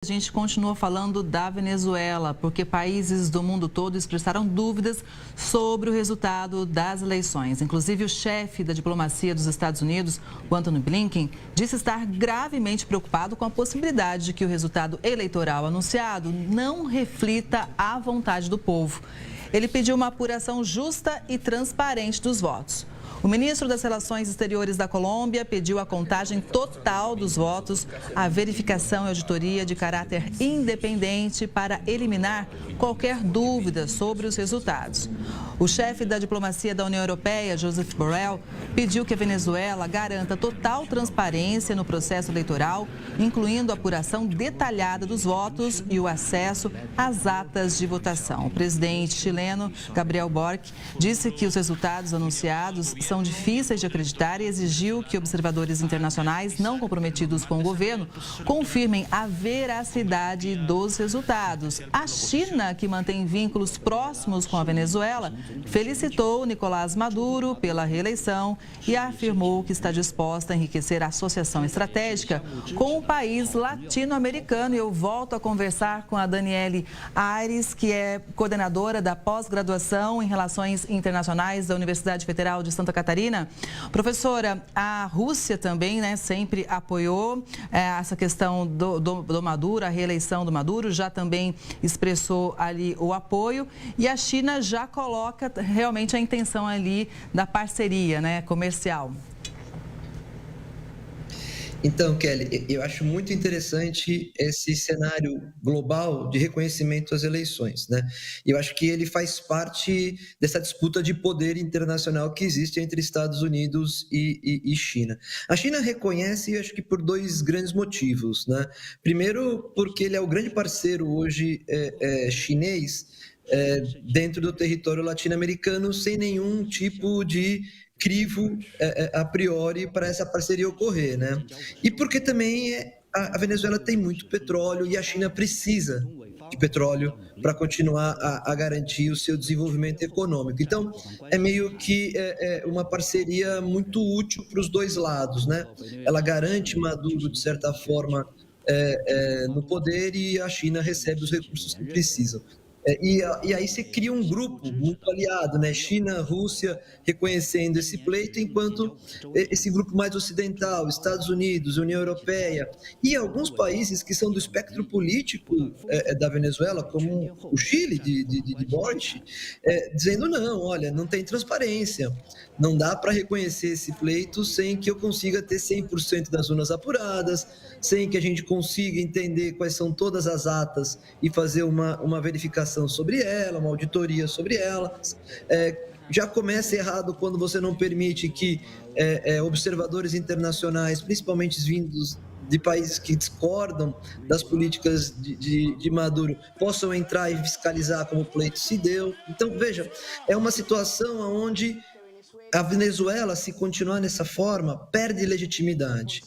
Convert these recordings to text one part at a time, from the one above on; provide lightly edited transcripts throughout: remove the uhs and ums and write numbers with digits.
A gente continua falando da Venezuela, porque países do mundo todo expressaram dúvidas sobre o resultado das eleições. Inclusive, o chefe da diplomacia dos Estados Unidos, o Antony Blinken, disse estar gravemente preocupado com a possibilidade de que o resultado eleitoral anunciado não reflita a vontade do povo. Ele pediu uma apuração justa e transparente dos votos. O ministro das Relações Exteriores da Colômbia pediu a contagem total dos votos, a verificação e auditoria de caráter independente para eliminar qualquer dúvida sobre os resultados. O chefe da diplomacia da União Europeia, Josep Borrell, pediu que a Venezuela garanta total transparência no processo eleitoral, incluindo a apuração detalhada dos votos e o acesso às atas de votação. O presidente chileno, Gabriel Boric, disse que os resultados anunciados são difíceis de acreditar e exigiu que observadores internacionais não comprometidos com o governo confirmem a veracidade dos resultados. A China, que mantém vínculos próximos com a Venezuela, felicitou Nicolás Maduro pela reeleição e afirmou que está disposta a enriquecer a associação estratégica com o país latino-americano. E eu volto a conversar com a Daniele Aires, que é coordenadora da pós-graduação em Relações Internacionais da Universidade Federal de Santa Catarina. Professora, a Rússia também, sempre apoiou essa questão do Maduro, a reeleição do Maduro, já também expressou ali o apoio, e a China já coloca realmente a intenção ali da parceria, comercial. Então, Kelly, eu acho muito interessante esse cenário global de reconhecimento às eleições, Eu acho que ele faz parte dessa disputa de poder internacional que existe entre Estados Unidos e China. A China reconhece, acho que por dois grandes motivos, Primeiro, porque ele é o grande parceiro hoje chinês dentro do território latino-americano, sem nenhum tipo de crivo a priori para essa parceria ocorrer, E porque também a Venezuela tem muito petróleo e a China precisa de petróleo para continuar a garantir o seu desenvolvimento econômico. Então, é meio que uma parceria muito útil para os dois lados, Ela garante Maduro, de certa forma, no poder, e a China recebe os recursos que precisam. E aí você cria um grupo muito aliado, China, Rússia, reconhecendo esse pleito, enquanto esse grupo mais ocidental, Estados Unidos, União Europeia e alguns países que são do espectro político da Venezuela, como o Chile, de Boric, dizendo não, olha, não tem transparência, não dá para reconhecer esse pleito sem que eu consiga ter 100% das urnas apuradas, sem que a gente consiga entender quais são todas as atas e fazer uma verificação sobre ela, uma auditoria sobre elas. Já começa errado quando você não permite que observadores internacionais, principalmente vindos de países que discordam das políticas de Maduro, possam entrar e fiscalizar como o pleito se deu. Então, veja, é uma situação onde a Venezuela, se continuar nessa forma, perde legitimidade.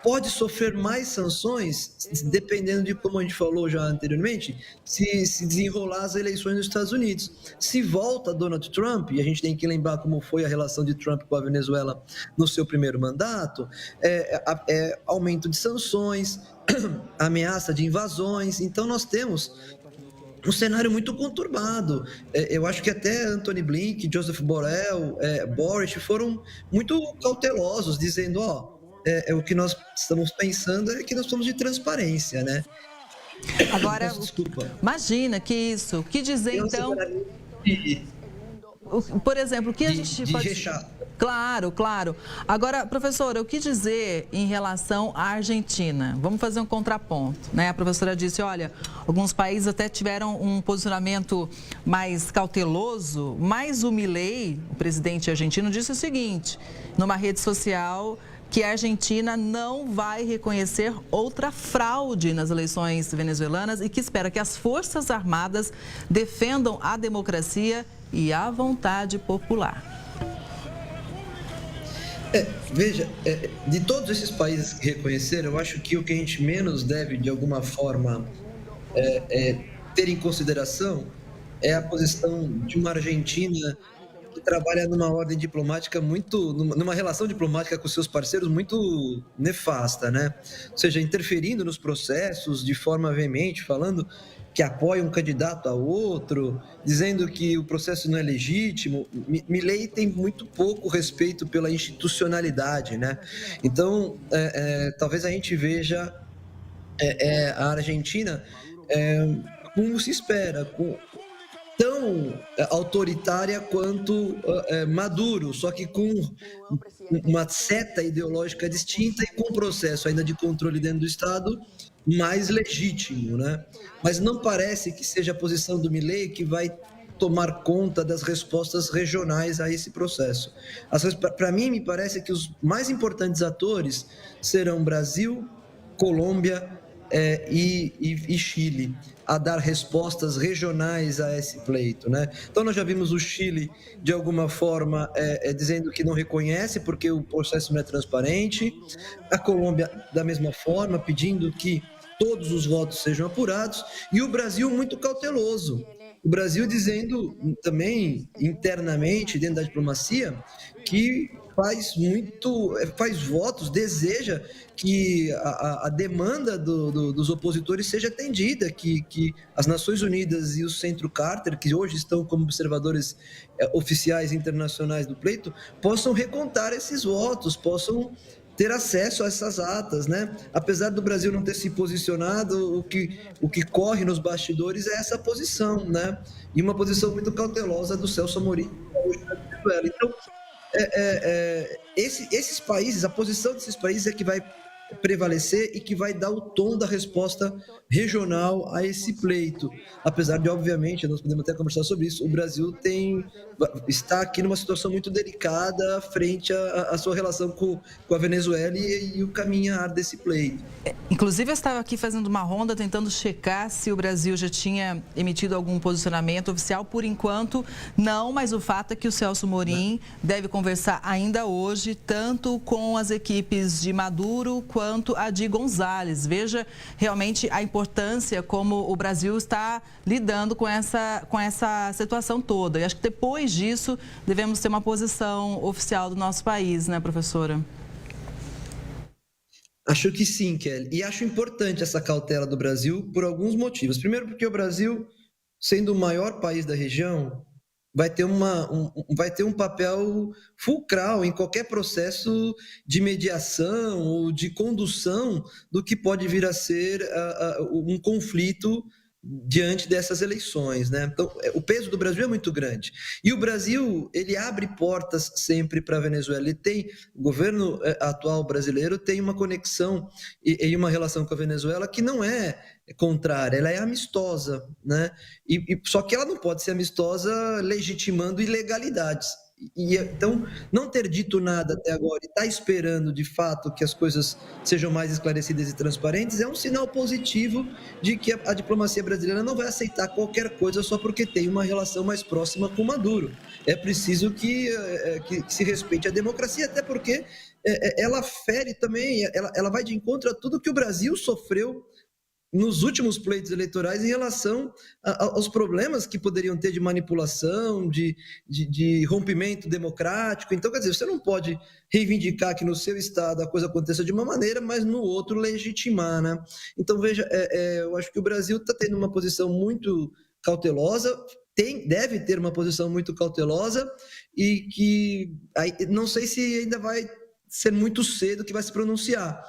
Pode sofrer mais sanções, dependendo de, como a gente falou já anteriormente, se desenrolar as eleições nos Estados Unidos. Se volta Donald Trump, e a gente tem que lembrar como foi a relação de Trump com a Venezuela no seu primeiro mandato, aumento de sanções, ameaça de invasões. Então, nós temos um cenário muito conturbado. Eu acho que até Antony Blinken, Josep Borrell, Boric foram muito cautelosos, dizendo, o que nós estamos pensando é que nós estamos de transparência, Agora, desculpa. Imagina que isso. O que dizer, então? Por exemplo, o que a gente pode... Rechear. Claro. Agora, professora, o que dizer em relação à Argentina? Vamos fazer um contraponto, A professora disse, olha, alguns países até tiveram um posicionamento mais cauteloso, mas o Milei, o presidente argentino, disse o seguinte, numa rede social, que a Argentina não vai reconhecer outra fraude nas eleições venezuelanas e que espera que as Forças Armadas defendam a democracia e a vontade popular. Veja, de todos esses países que reconheceram, eu acho que o que a gente menos deve, de alguma forma, ter em consideração é a posição de uma Argentina trabalha numa ordem diplomática muito, numa relação diplomática com seus parceiros muito nefasta, né? Ou seja, interferindo nos processos de forma veemente, falando que apoia um candidato a outro, dizendo que o processo não é legítimo. Milei tem muito pouco respeito pela institucionalidade, né? Então, talvez a gente veja a Argentina como se espera, tão autoritária quanto Maduro, só que com uma seta ideológica distinta e com um processo ainda de controle dentro do Estado mais legítimo, né? Mas não parece que seja a posição do Milei que vai tomar conta das respostas regionais a esse processo. Para mim, me parece que os mais importantes atores serão Brasil, Colômbia e Chile a dar respostas regionais a esse pleito, né? Então nós já vimos o Chile de alguma forma dizendo que não reconhece porque o processo não é transparente, a Colômbia da mesma forma pedindo que todos os votos sejam apurados e o Brasil muito cauteloso. O Brasil dizendo também internamente dentro da diplomacia que faz votos, deseja que a demanda dos opositores seja atendida, que as Nações Unidas e o Centro Carter, que hoje estão como observadores oficiais internacionais do pleito, possam recontar esses votos, possam ter acesso a essas atas, né? Apesar do Brasil não ter se posicionado, o que corre nos bastidores é essa posição, né? E uma posição muito cautelosa do Celso Amorim hoje na Venezuela. Então, esses países, a posição desses países é que vai prevalecer e que vai dar o tom da resposta regional a esse pleito. Apesar de, obviamente, nós podemos até conversar sobre isso, o Brasil está aqui numa situação muito delicada frente à sua relação com a Venezuela e o caminhar desse pleito. Inclusive, eu estava aqui fazendo uma ronda tentando checar se o Brasil já tinha emitido algum posicionamento oficial. Por enquanto, não, mas o fato é que o Celso Amorim deve conversar ainda hoje, tanto com as equipes de Maduro quanto a de González. Veja realmente a importância como o Brasil está lidando com essa situação toda. E acho que depois disso, devemos ter uma posição oficial do nosso país, né, professora? Acho que sim, Kelly. E acho importante essa cautela do Brasil por alguns motivos. Primeiro, porque o Brasil, sendo o maior país da região, vai ter um papel fulcral em qualquer processo de mediação ou de condução do que pode vir a ser um conflito diante dessas eleições, né? Então, o peso do Brasil é muito grande. E o Brasil, ele abre portas sempre para a Venezuela. O governo atual brasileiro tem uma conexão e uma relação com a Venezuela que não é contrária, ela é amistosa, né? Só que ela não pode ser amistosa legitimando ilegalidades. Então, não ter dito nada até agora e estar esperando, de fato, que as coisas sejam mais esclarecidas e transparentes é um sinal positivo de que a diplomacia brasileira não vai aceitar qualquer coisa só porque tem uma relação mais próxima com Maduro. É preciso que se respeite a democracia, até porque ela fere também, ela vai de encontro a tudo que o Brasil sofreu nos últimos pleitos eleitorais em relação aos problemas que poderiam ter de manipulação, de rompimento democrático. Então, quer dizer, você não pode reivindicar que no seu estado a coisa aconteça de uma maneira, mas no outro legitimar, né? Então, veja, eu acho que o Brasil está tendo uma posição muito cautelosa, deve ter uma posição muito cautelosa e que não sei se ainda vai ser muito cedo que vai se pronunciar.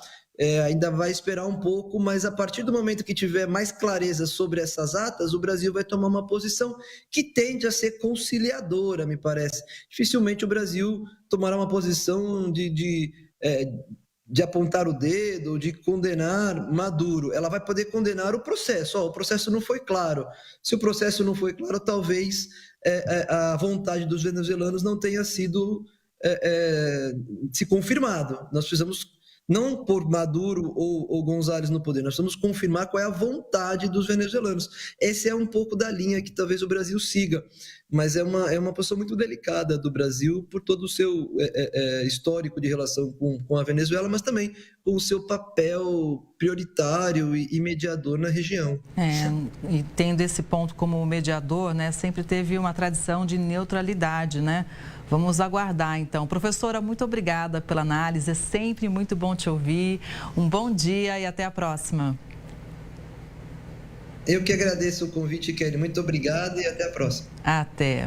Ainda vai esperar um pouco, mas a partir do momento que tiver mais clareza sobre essas atas, o Brasil vai tomar uma posição que tende a ser conciliadora, me parece. Dificilmente o Brasil tomará uma posição de apontar o dedo, de condenar Maduro. Ela vai poder condenar o processo. O processo não foi claro. Se o processo não foi claro, talvez a vontade dos venezuelanos não tenha sido se confirmado. Nós precisamos não por Maduro ou González no poder, nós precisamos confirmar qual é a vontade dos venezuelanos. Essa é um pouco da linha que talvez o Brasil siga, mas é uma posição muito delicada do Brasil por todo o seu histórico de relação com a Venezuela, mas também com o seu papel prioritário e mediador na região. E tendo esse ponto como mediador, né, sempre teve uma tradição de neutralidade, né? Vamos aguardar, então. Professora, muito obrigada pela análise, é sempre muito bom te ouvir. Um bom dia e até a próxima. Eu que agradeço o convite, Kelly. Muito obrigado e até a próxima. Até.